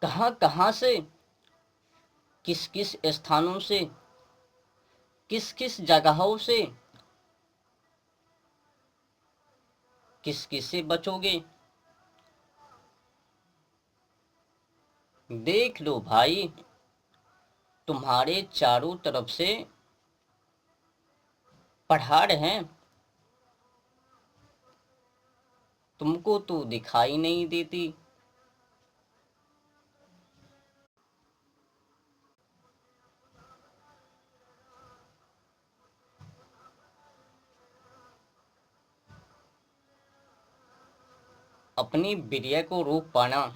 कहाँ कहाँ से, किस किस स्थानों से, किस किस जगहों से, किस किस से बचोगे। देख लो भाई, तुम्हारे चारों तरफ से पहाड़ हैं, तुमको तो दिखाई नहीं देती। अपनी विद्या को रोक पाना,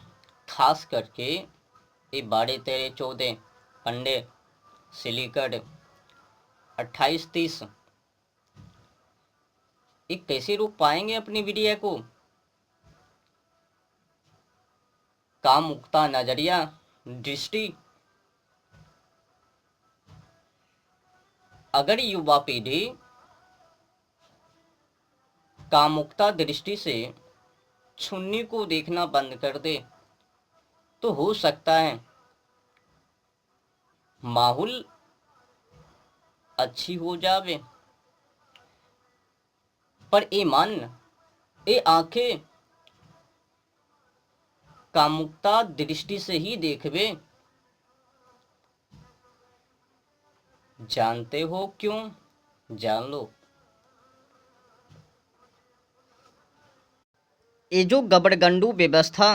खास करके ये 12, 13, 14 अंडे से लेकर 28, 30, ये कैसे रोक पाएंगे अपनी विद्या को। काम मुक्ता नजरिया, दृष्टि, अगर युवा पीढ़ी कामुकता दृष्टि से छुन्नी को देखना बंद कर दे तो हो सकता है माहौल अच्छी हो जावे। पर ए मन, ए आंखें कामुकता दृष्टि से ही देखवे। जानते हो क्यों? जान लो। ये जो गबड़गंडू व्यवस्था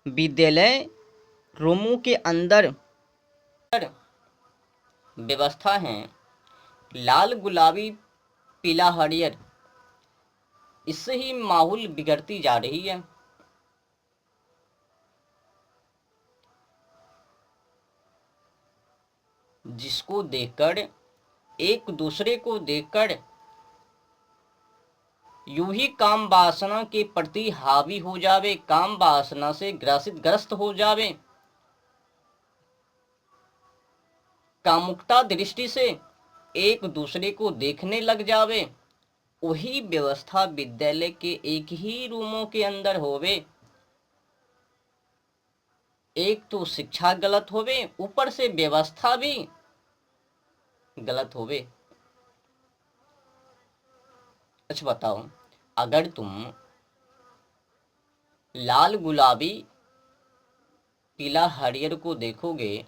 विद्यालय रूमों के अंदर व्यवस्था है, लाल गुलाबी पीला हरियर, इससे ही माहौल बिगड़ती जा रही है। जिसको देखकर, एक दूसरे को देखकर यूं ही काम वासना के प्रति हावी हो जावे, काम वासना से ग्रस्त हो जावे, कामुकता दृष्टि से एक दूसरे को देखने लग जावे। वही व्यवस्था विद्यालय के एक ही रूमों के अंदर होवे। एक तो शिक्षा गलत होवे, ऊपर से व्यवस्था भी गलत होवे। अच्छा बताओ, अगर तुम लाल गुलाबी पीला हरियर को देखोगे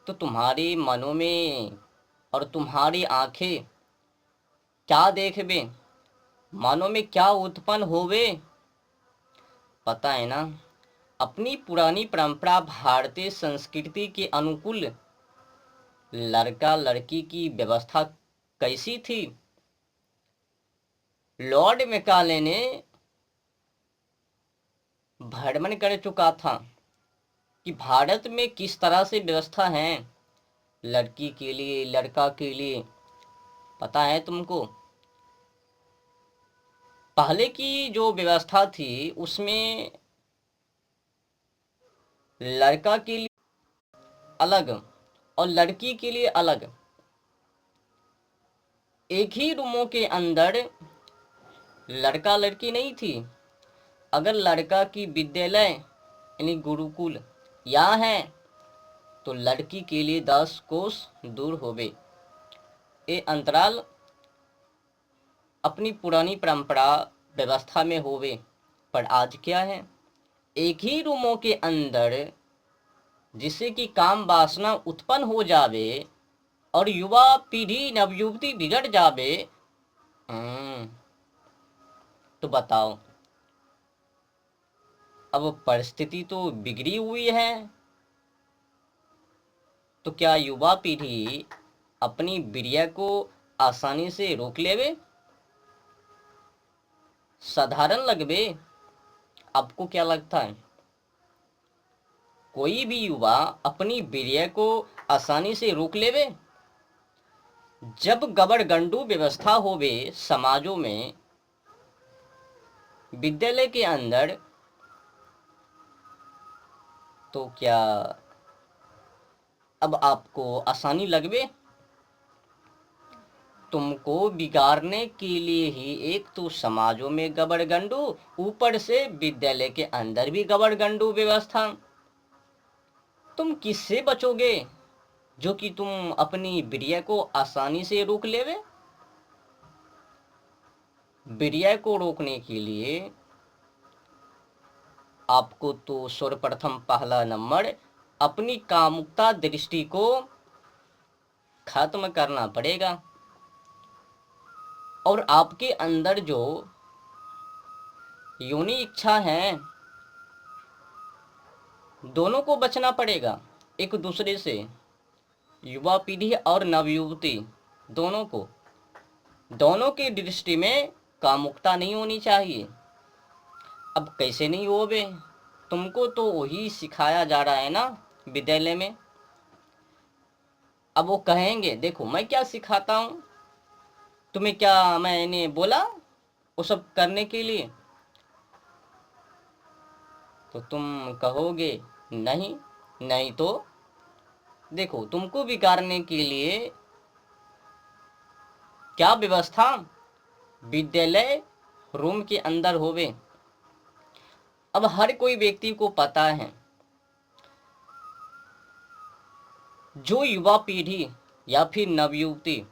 तो तुम्हारे मनों में और तुम्हारी आंखें क्या देखबे, मनों में क्या उत्पन्न होवे, पता है ना। अपनी पुरानी परंपरा भारतीय संस्कृति के अनुकूल लड़का लड़की की व्यवस्था कैसी थी। लॉर्ड मैकाले ने भ्रमण कर चुका था कि भारत में किस तरह से व्यवस्था है लड़की के लिए, लड़का के लिए। पता है तुमको, पहले की जो व्यवस्था थी उसमें लड़का के लिए अलग और लड़की के लिए अलग, एक ही रूमों के अंदर लड़का लड़की नहीं थी। अगर लड़का की विद्यालय यानी गुरुकुल यहाँ है तो लड़की के लिए 10 कोस दूर होवे। ये अंतराल अपनी पुरानी परंपरा व्यवस्था में होवे। पर आज क्या है, एक ही रूमों के अंदर जिससे कि काम वासना उत्पन्न हो जावे और युवा पीढ़ी नवयुवती बिगड़ जावे। तो बताओ, अब परिस्थिति तो बिगड़ी हुई है, तो क्या युवा पीढ़ी अपनी विद्या को आसानी से रोक लेवे? साधारण लगवे? आपको क्या लगता है, कोई भी युवा अपनी विद्या को आसानी से रोक लेवे? जब गबड़गंडू व्यवस्था होवे समाजों में, विद्यालय के अंदर, तो क्या अब आपको आसानी लगवे? तुमको बिगाड़ने के लिए ही एक तो समाजों में गबड़गंडू, ऊपर से विद्यालय के अंदर भी गबड़गंडू व्यवस्था। तुम किससे बचोगे जो कि तुम अपनी बिरिया को आसानी से रोक लेवे। बिरिया को रोकने के लिए आपको तो सर्वप्रथम पहला नंबर अपनी कामुकता दृष्टि को खत्म करना पड़ेगा, और आपके अंदर जो योनि इच्छा है दोनों को बचना पड़ेगा एक दूसरे से। युवा पीढ़ी और नवयुवती दोनों की दृष्टि में कामुकता नहीं होनी चाहिए। अब कैसे नहीं हो बे, तुमको तो वही सिखाया जा रहा है ना विद्यालय में। अब वो कहेंगे देखो मैं क्या सिखाता हूँ तुम्हें, क्या मैंने बोला वो सब करने के लिए? तो तुम कहोगे नहीं। नहीं तो देखो तुमको बिगाड़ने के लिए क्या व्यवस्था विद्यालय रूम के अंदर होवे। अब हर कोई व्यक्ति को पता है जो युवा पीढ़ी या फिर नवयुवती